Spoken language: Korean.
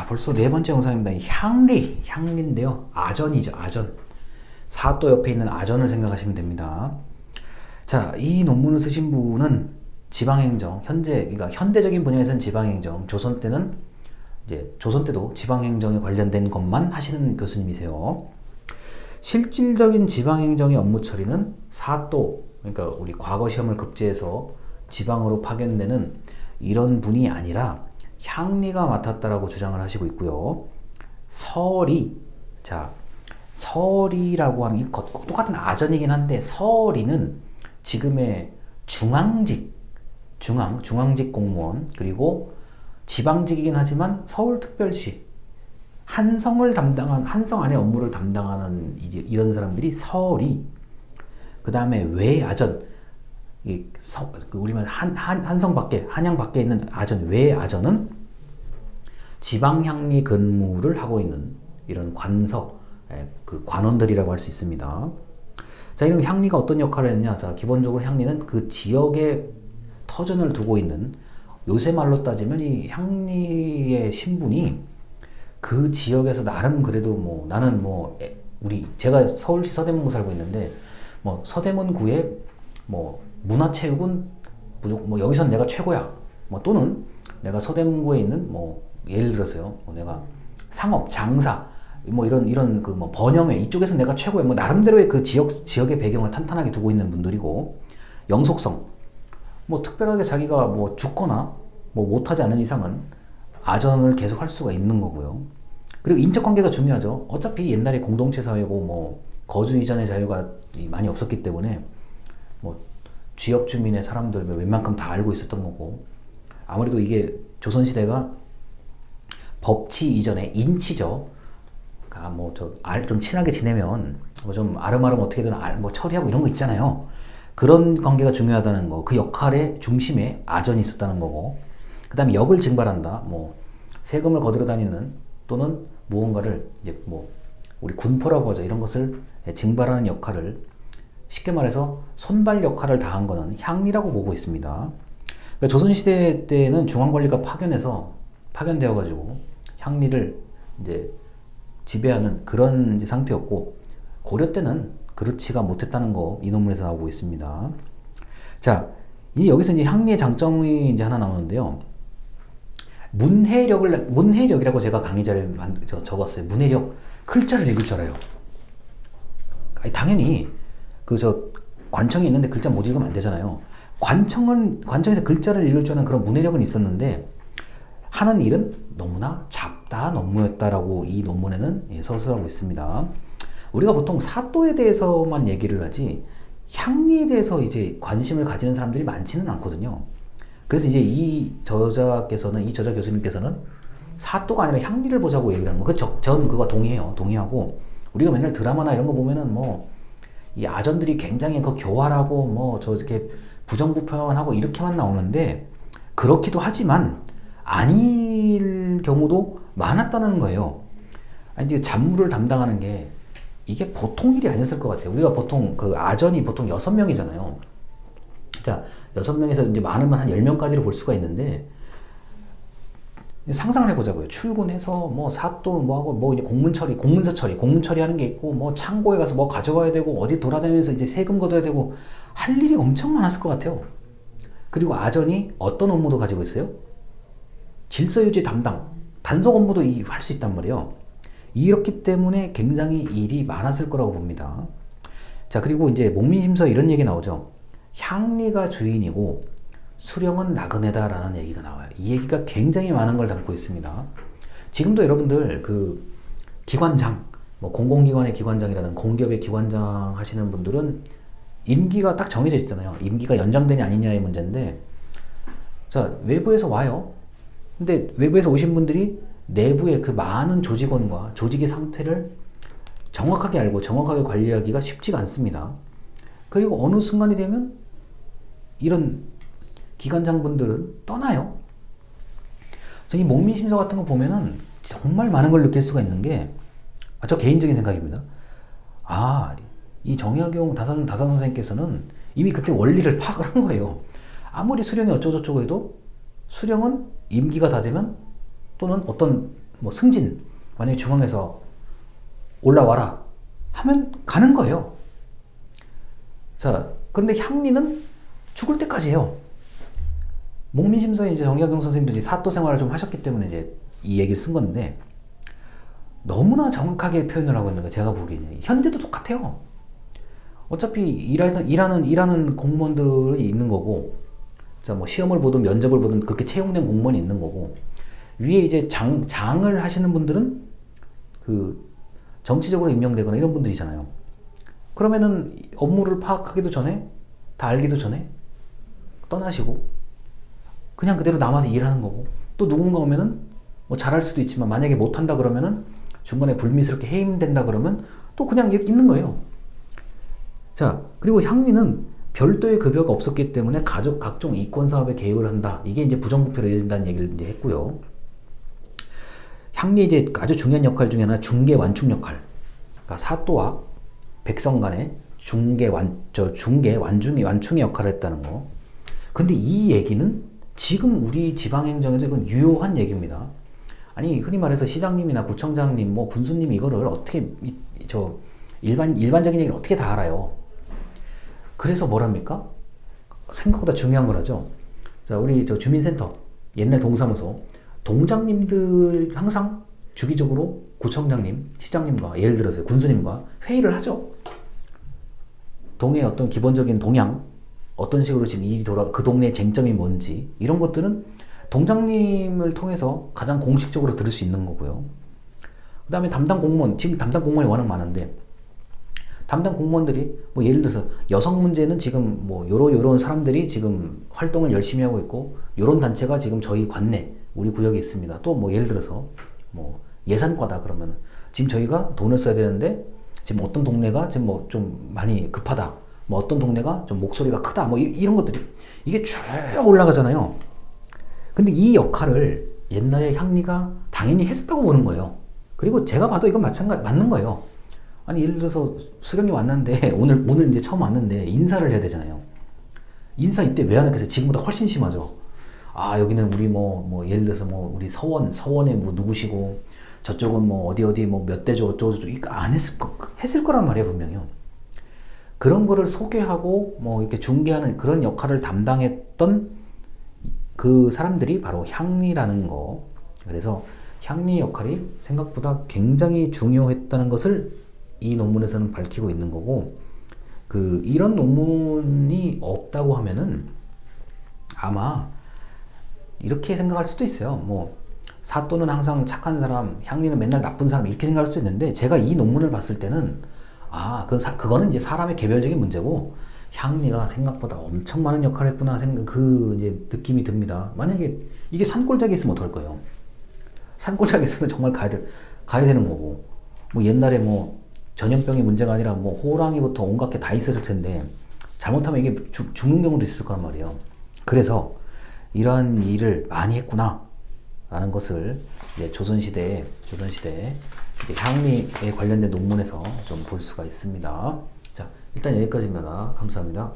벌써 네 번째 영상입니다. 이 향리인데요. 아전이죠, 아전. 사또 옆에 있는 아전을 생각하시면 됩니다. 자, 이 논문을 쓰신 분은 지방행정, 그러니까 현대적인 분야에서는 지방행정, 조선 때도 지방행정에 관련된 것만 하시는 교수님이세요. 실질적인 지방행정의 업무 처리는 사또, 그러니까 우리 과거 시험을 급제해서 지방으로 파견되는 이런 분이 아니라 향리가 맡았다라고 주장을 하시고 있고요. 서리라고 하는 이 똑같은 아전이긴 한데 서리는 지금의 중앙직 공무원, 그리고 지방직이긴 하지만 서울특별시 한성 안의 업무를 담당하는 이런 사람들이 서리. 그 다음에 외아전, 우리말 한성 밖에, 한양 밖에 있는 아전, 외아전은 지방향리 근무를 하고 있는 이런 그 관원들이라고 할 수 있습니다. 자, 이런 향리가 어떤 역할을 했느냐? 자, 기본적으로 향리는 그 지역에 터전을 두고 있는, 요새 말로 따지면 이 향리의 신분이 그 지역에서 나름 그래도 나는 제가 서울시 서대문구 살고 있는데 서대문구에 문화체육은 무조건 여기선 내가 최고야. 또는 내가 서대문구에 있는 예를 들어서요. 내가 상업, 장사, 이런 번영회 이쪽에서 내가 최고야. 나름대로의 그 지역의 배경을 탄탄하게 두고 있는 분들이고, 영속성. 특별하게 자기가 죽거나 못하지 않은 이상은 아전을 계속 할 수가 있는 거고요. 그리고 인적 관계가 중요하죠. 어차피 옛날에 공동체 사회고 거주 이전의 자유가 많이 없었기 때문에 지역 주민의 사람들 웬만큼 다 알고 있었던 거고, 아무래도 이게 조선시대가 법치 이전에 인치죠. 좀 친하게 지내면 좀 아름아름 어떻게든 처리하고 이런 거 있잖아요. 그런 관계가 중요하다는 거, 그 역할의 중심에 아전이 있었다는 거고, 그 다음에 역을 증발한다. 세금을 거들어 다니는 또는 무언가를 우리 군포라고 하죠. 이런 것을 증발하는 역할을, 쉽게 말해서 손발 역할을 다한 거는 향리라고 보고 있습니다. 그러니까 조선시대 때는 중앙관리가 파견되어가지고 향리를 이제 지배하는 그런 상태였고, 고려 때는 그렇지가 못했다는 거 이 논문에서 나오고 있습니다. 자, 여기서 이제 향리의 장점이 이제 하나 나오는데요. 문해력이라고 제가 강의자를 적었어요. 문해력, 글자를 읽을 줄 알아요. 당연히 관청이 있는데 글자 못 읽으면 안 되잖아요. 관청에서 글자를 읽을 줄 아는 그런 문해력은 있었는데 하는 일은 너무나 잡다한 업무였다라고 이 논문에는 서술하고 있습니다. 우리가 보통 사또에 대해서만 얘기를 하지 향리에 대해서 이제 관심을 가지는 사람들이 많지는 않거든요. 그래서 이제 이 저자 교수님께서는 사또가 아니라 향리를 보자고 얘기를 하는 거. 전 그거 동의하고, 우리가 맨날 드라마나 이런 거 보면은 이 아전들이 굉장히 교활하고 이렇게 부정부패만 하고 이렇게만 나오는데, 그렇기도 하지만 아닐 경우도 많았다는 거예요. 이제 잡무를 담당하는 게 이게 보통 일이 아니었을 것 같아요. 우리가 보통 아전이 보통 6명이잖아요. 자, 6명에서 이제 많으면 한 10명까지를 볼 수가 있는데, 상상을 해보자고요. 출근해서 사또 하고 이제 공문서 처리하는 게 있고, 창고에 가서 가져와야 되고, 어디 돌아다니면서 이제 세금 걷어야 되고, 할 일이 엄청 많았을 것 같아요. 그리고 아전이 어떤 업무도 가지고 있어요? 질서유지 담당, 단속 업무도 할 수 있단 말이에요. 이렇기 때문에 굉장히 일이 많았을 거라고 봅니다. 자, 그리고 이제 목민심서에 이런 얘기 나오죠. 향리가 주인이고 수령은 나그네다라는 얘기가 나와요. 이 얘기가 굉장히 많은 걸 담고 있습니다. 지금도 여러분들 기관장, 공공기관의 기관장이라든 공기업의 기관장 하시는 분들은 임기가 딱 정해져 있잖아요. 임기가 연장되냐 아니냐의 문제인데, 자, 외부에서 와요. 근데 외부에서 오신 분들이 내부의 그 많은 조직원과 조직의 상태를 정확하게 알고 정확하게 관리하기가 쉽지가 않습니다. 그리고 어느 순간이 되면 이런 기관장분들은 떠나요. 이 목민심서 같은 거 보면은 정말 많은 걸 느낄 수가 있는 게, 저 개인적인 생각입니다. 이 정약용 다산 선생님께서는 이미 그때 원리를 파악을 한 거예요. 아무리 수령이 어쩌고저쩌고 해도 수령은 임기가 다 되면, 또는 어떤 뭐 승진, 만약에 중앙에서 올라와라 하면 가는 거예요. 자, 그런데 향리는 죽을 때까지 해요. 목민심서에 이제 정약용 선생님도 이제 사또 생활을 좀 하셨기 때문에 이제 이 얘기를 쓴 건데, 너무나 정확하게 표현을 하고 있는 거예요. 제가 보기에는 현재도 똑같아요. 어차피 일하는 공무원들이 있는 거고, 자, 뭐 시험을 보든 면접을 보든 그렇게 채용된 공무원이 있는 거고, 위에 이제 장을 하시는 분들은 그 정치적으로 임명되거나 이런 분들이잖아요. 그러면은 업무를 파악하기도 전에, 다 알기도 전에 떠나시고 그냥 그대로 남아서 일하는 거고, 또 누군가 오면은 뭐 잘할 수도 있지만 만약에 못한다 그러면은 중간에 불미스럽게 해임된다 그러면 또 그냥 있는 거예요. 자, 그리고 향리는 별도의 급여가 없었기 때문에 가족 각종 이권 사업에 개입을 한다. 이게 이제 부정부패로 이어진다는 얘기를 이제 했고요. 향리의 이제 아주 중요한 역할 중에 하나, 중개 완충 역할. 그러니까 사또와 백성 간의 중개 완충의 역할을 했다는 거. 근데 이 얘기는 지금 우리 지방행정에도 이건 유효한 얘기입니다. 아니, 흔히 말해서 시장님이나 구청장님, 뭐 군수님이 이거를 어떻게 일반적인 얘기를 어떻게 다 알아요? 그래서 뭐랍니까? 생각보다 중요한 거라죠. 자, 우리 주민센터, 옛날 동사무소, 동장님들 항상 주기적으로 구청장님, 시장님과, 예를 들어서 군수님과 회의를 하죠. 동의 어떤 기본적인 동향, 어떤 식으로 지금 일이 그 동네의 쟁점이 뭔지, 이런 것들은 동장님을 통해서 가장 공식적으로 들을 수 있는 거고요. 그 다음에 담당 공무원, 지금 담당 공무원이 워낙 많은데, 담당 공무원들이 뭐 예를 들어서 여성 문제는 지금 뭐 요런 사람들이 지금 활동을 열심히 하고 있고, 요런 단체가 지금 저희 관내 우리 구역에 있습니다. 또 뭐 예를 들어서 뭐 예산과다 그러면 지금 저희가 돈을 써야 되는데 지금 어떤 동네가 지금 뭐 좀 많이 급하다, 뭐 어떤 동네가 좀 목소리가 크다, 뭐 이런 것들이 이게 쭉 올라가잖아요. 근데 이 역할을 옛날에 향리가 당연히 했었다고 보는 거예요. 그리고 제가 봐도 이건 맞는 거예요. 아니, 예를 들어서 수령이 왔는데 오늘 이제 처음 왔는데 인사를 해야 되잖아요. 인사 이때 왜 안 했겠어요? 지금보다 훨씬 심하죠. 아, 여기는 우리 뭐 예를 들어서 뭐 우리 서원에 뭐 누구시고, 저쪽은 뭐 어디 뭐 몇 대죠 어쩌고 이거 안 했을 거란 말이에요, 분명히요. 그런 거를 소개하고 뭐 이렇게 중개하는 그런 역할을 담당했던 그 사람들이 바로 향리라는 거. 그래서 향리 역할이 생각보다 굉장히 중요했다는 것을 이 논문에서는 밝히고 있는 거고, 이런 논문이 없다고 하면은 아마 이렇게 생각할 수도 있어요. 뭐 사또는 항상 착한 사람, 향리는 맨날 나쁜 사람, 이렇게 생각할 수도 있는데, 제가 이 논문을 봤을 때는 그거는 이제 사람의 개별적인 문제고, 향리가 생각보다 엄청 많은 역할을 했구나 이제 느낌이 듭니다. 만약에 이게 산골짜기 있으면 어떡할 거예요? 산골짜기 있으면 정말 가야 되는 거고, 뭐 옛날에 뭐 전염병이 문제가 아니라 뭐 호랑이부터 온갖 게 다 있었을 텐데, 잘못하면 이게 죽는 경우도 있을 거란 말이에요. 그래서 이러한 일을 많이 했구나 라는 것을 이제 조선시대에 이제 향리에 관련된 논문에서 좀 볼 수가 있습니다. 자, 일단 여기까지입니다. 감사합니다.